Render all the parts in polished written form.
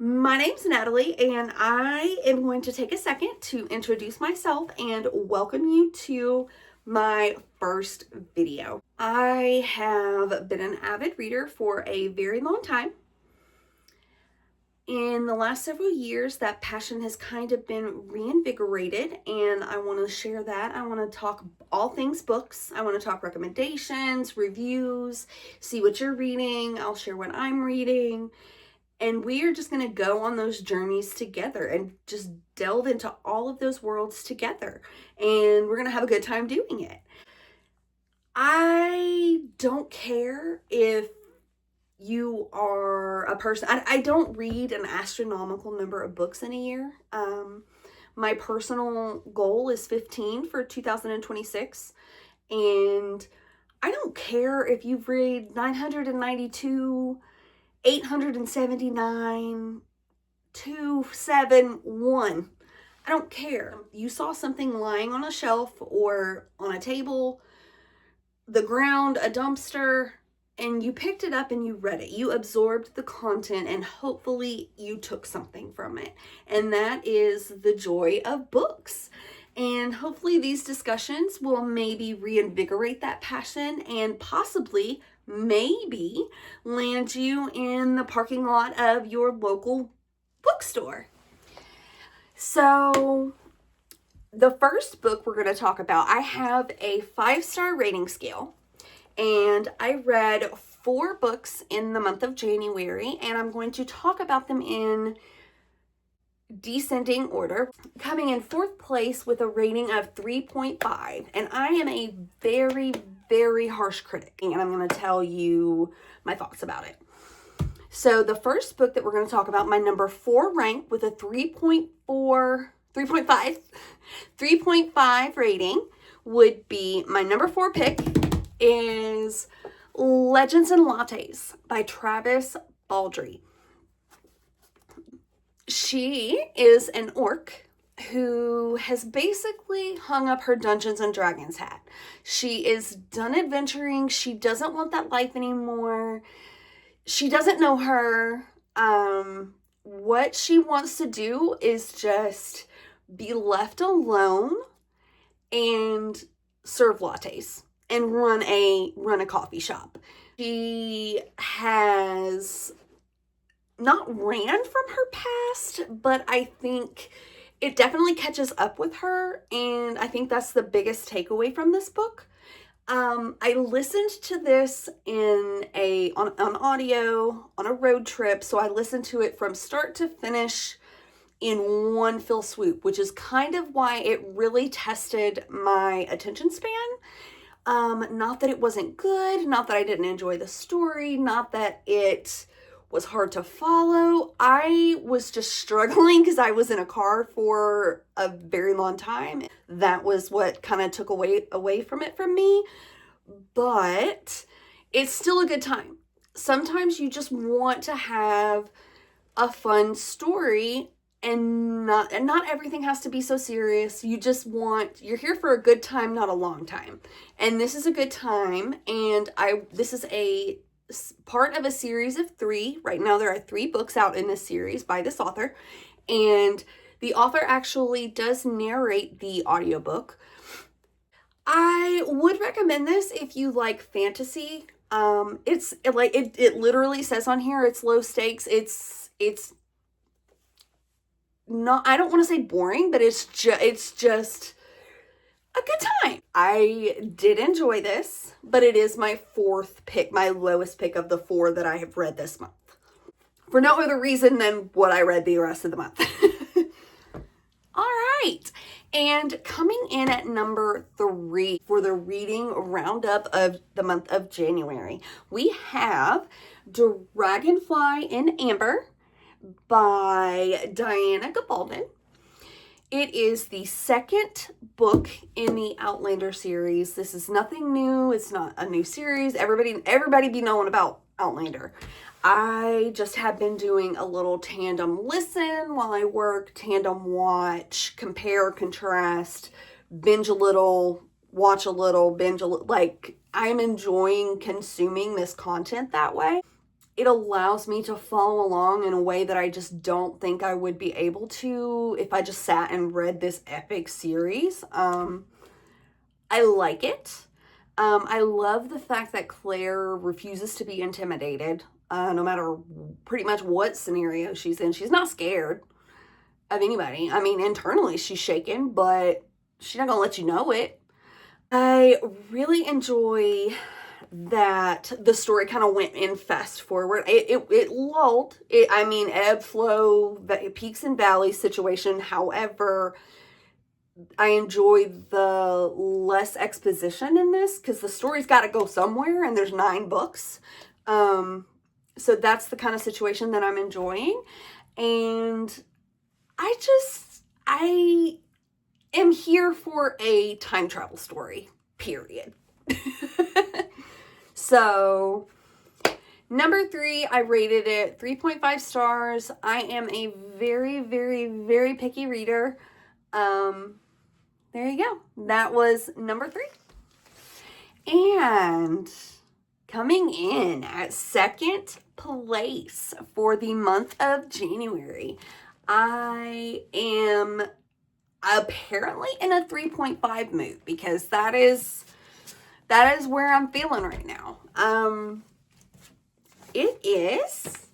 My name's Natalie, and I am going to take a second to introduce myself and welcome you to my first video. I have been an avid reader for a very long time. In the last several years, that passion has kind of been reinvigorated, and I want to share that. I want to talk all things books. I want to talk recommendations, reviews, see what you're reading. I'll share what I'm reading. And we are just going to go on those journeys together and just delve into all of those worlds together. And we're going to have a good time doing it. I don't care if you are a person, I don't read an astronomical number of books in a year. My personal goal is 15 for 2026. And I don't care if you've read 992, 879, 271. I don't care. You saw something lying on a shelf or on a table, the ground, a dumpster, and you picked it up and you read it. You absorbed the content and hopefully you took something from it. And that is the joy of books. And hopefully these discussions will maybe reinvigorate that passion and possibly maybe land you in the parking lot of your local bookstore. So the first book we're going to talk about, I have a 5-star rating scale, and I read 4 books in the month of January, and I'm going to talk about them in descending order, coming in 4th place with a rating of 3.5. And I am a very, very harsh critic, and I'm going to tell you my thoughts about it. So the first book that we're going to talk about, my number 4 rank with a 3.5 rating would be, my number 4 pick is Legends and Lattes by Travis Baldree. She is an orc who has basically hung up her Dungeons and Dragons hat. She is done adventuring. She doesn't want that life anymore. She doesn't know her. What she wants to do is just be left alone and serve lattes and run a coffee shop. She has not ran from her past, but I think it definitely catches up with her, and I think that's the biggest takeaway from this book. I listened to this on audio on a road trip, so I listened to it from start to finish in one fell swoop, which is kind of why it really tested my attention span. Not that it wasn't good, not that I didn't enjoy the story, not that it was hard to follow. I was just struggling because I was in a car for a very long time. That was what kind of took away from it from me. But it's still a good time. Sometimes you just want to have a fun story, and not everything has to be so serious. You're here for a good time, not a long time. And this is a good time, and this is a part of a series of 3. Right now there are 3 books out in this series by this author, and the author actually does narrate the audiobook. I would recommend this if you like fantasy. It literally says on here it's low stakes. It's not, I don't want to say boring, but it's just a good time. I did enjoy this, but it is my 4th pick, my lowest pick of the 4 that I have read this month. For no other reason than what I read the rest of the month. All right. And coming in at number 3 for the reading roundup of the month of January, we have Dragonfly in Amber by Diana Gabaldon. It is the 2nd book in the Outlander series. This is nothing new. It's not a new series. Everybody be knowing about Outlander. I just have been doing a little tandem listen while I work, tandem watch, compare, contrast, binge a little, watch a little, binge a little. Like, I'm enjoying consuming this content that way. it allows me to follow along in a way that I just don't think I would be able to if I just sat and read this epic series. I like it. I love the fact that Claire refuses to be intimidated, no matter pretty much what scenario she's in. She's not scared of anybody. I mean, internally she's shaken, but she's not gonna let you know it. I really enjoy that the story kind of went in fast forward. It lulled. I mean, ebb, flow, peaks and valleys situation. However, I enjoy the less exposition in this because the story's got to go somewhere, and there's 9 books. So that's the kind of situation that I'm enjoying. And I am here for a time travel story, period. So, number 3, I rated it 3.5 stars. I am a very, very, very picky reader. There you go. That was number 3. And coming in at second place for the month of January, I am apparently in a 3.5 mood because that is where I'm feeling right now. It is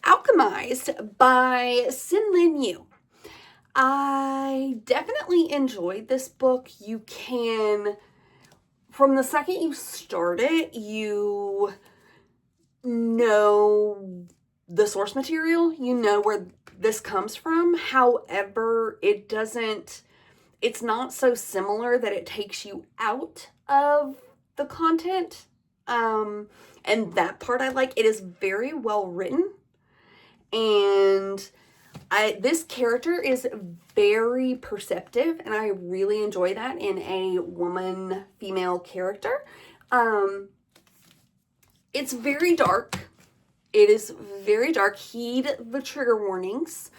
Alchemized by Sin-Lin Yu. I definitely enjoyed this book. You can, from the second you start it, you know the source material. You know where this comes from. However, it's not so similar that it takes you out of the content. And that part I like. It is very well written. And this character is very perceptive, and I really enjoy that in a female character. It's very dark. It is very dark. Heed the trigger warnings.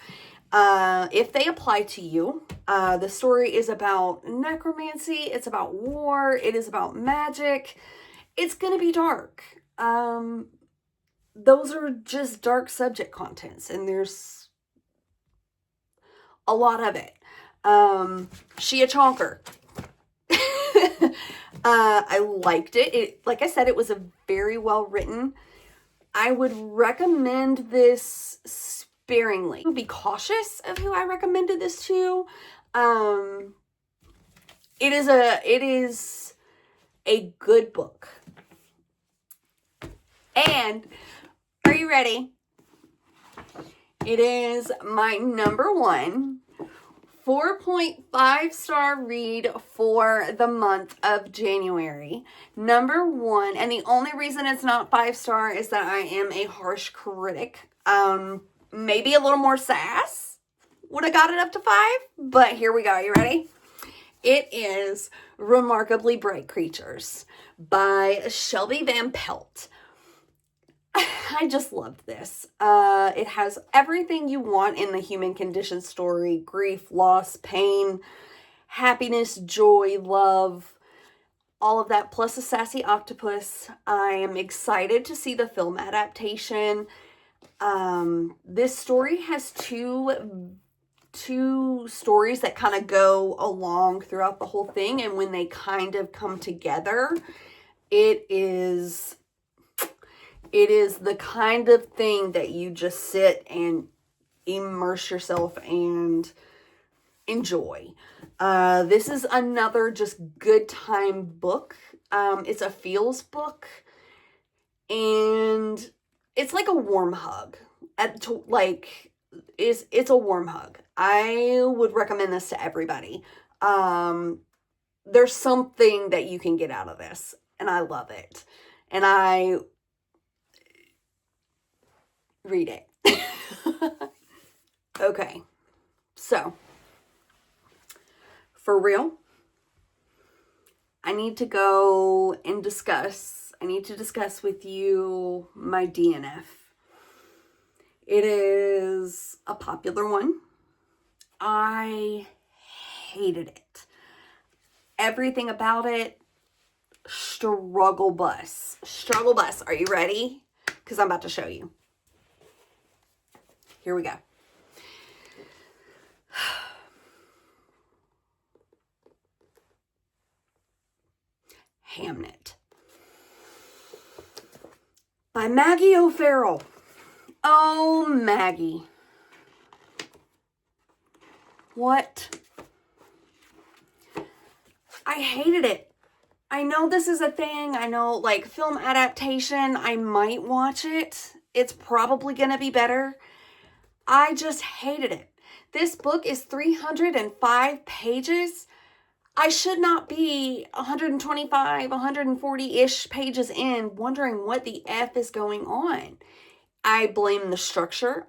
If they apply to you, the story is about necromancy. It's about war. It is about magic. It's going to be dark. Those are just dark subject contents, and there's a lot of it. She a chonker. I liked it. Like I said, it was a very well written. I would recommend this sparingly. Be cautious of who I recommended this to. It is a good book. And are you ready? It is my number 1 4.5 star read for the month of January. Number 1, and the only reason it's not 5 star is that I am a harsh critic. Maybe a little more sass would have got it up to 5, but here we go. You ready? It is Remarkably Bright Creatures by Shelby Van Pelt. I just loved this. It has everything you want in the human condition story: grief, loss, pain, happiness, joy, love, all of that, plus a sassy octopus. I am excited to see the film adaptation. This story has two stories that kind of go along throughout the whole thing, and when they kind of come together, it is the kind of thing that you just sit and immerse yourself and enjoy. This is another just good time book. It's a feels book, and it's like a warm hug. It's a warm hug. I would recommend this to everybody. There's something that you can get out of this, and I love it. And I read it. Okay, so for real, I need to go and discuss. I need to discuss with you my DNF. It is a popular one. I hated it. Everything about it, struggle bus. Struggle bus. Are you ready? because I'm about to show you. Here we go. HANNET by Maggie O'Farrell. Oh, Maggie. What? I hated it. I know this is a thing. I know, like, film adaptation, I might watch it. It's probably going to be better. I just hated it. This book is 305 pages. I should not be 125, 140-ish pages in wondering what the F is going on. I blame the structure.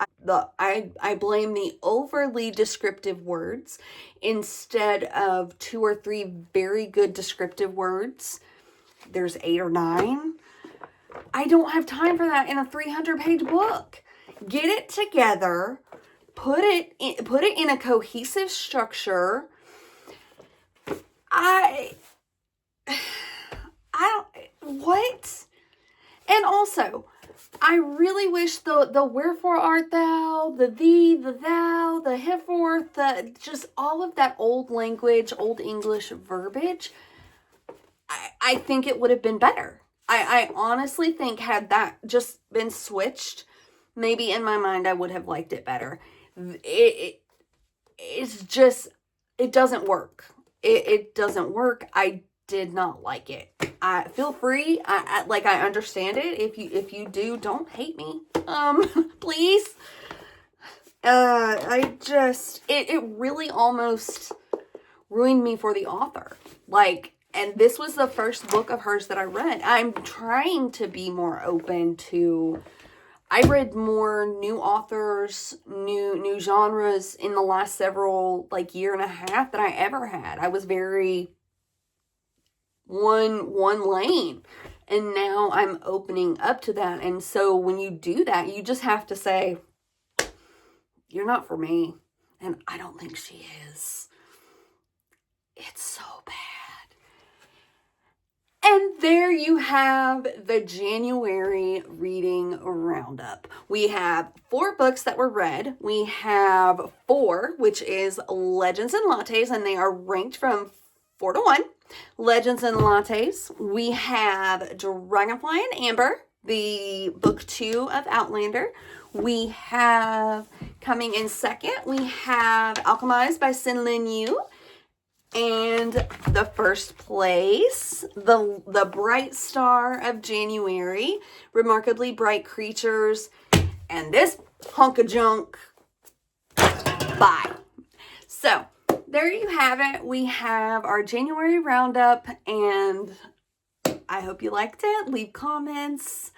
I blame the overly descriptive words instead of 2 or 3 very good descriptive words. There's 8 or 9. I don't have time for that in a 300-page book. Get it together. Put it in a cohesive structure. I don't, what? And also, I really wish the wherefore art thou, the thee, the thou, the herefore, just all of that old language, old English verbiage, I think it would have been better. I honestly think had that just been switched, maybe in my mind I would have liked it better. It's just, it doesn't work. It doesn't work. I did not like it. I feel free. I understand it. If you do, don't hate me. Please. It really almost ruined me for the author. And this was the first book of hers that I read. I'm trying to be more open to, I read more new authors, new genres in the last several, year and a half than I ever had. I was very one lane, and now I'm opening up to that. And so when you do that, you just have to say, you're not for me. And I don't think she is. It's so bad. And there you have the January reading roundup. We have 4 books that were read. We have 4, which is Legends and Lattes, and they are ranked from 4 to 1. Legends and Lattes. We have Dragonfly and Amber, the book 2 of Outlander. We have, coming in second, we have Alchemised by Sin Lin Yu. And the first place, the bright star of January, Remarkably Bright Creatures, and this hunk of junk. Bye. So, there you have it. We have our January roundup, and I hope you liked it. Leave comments.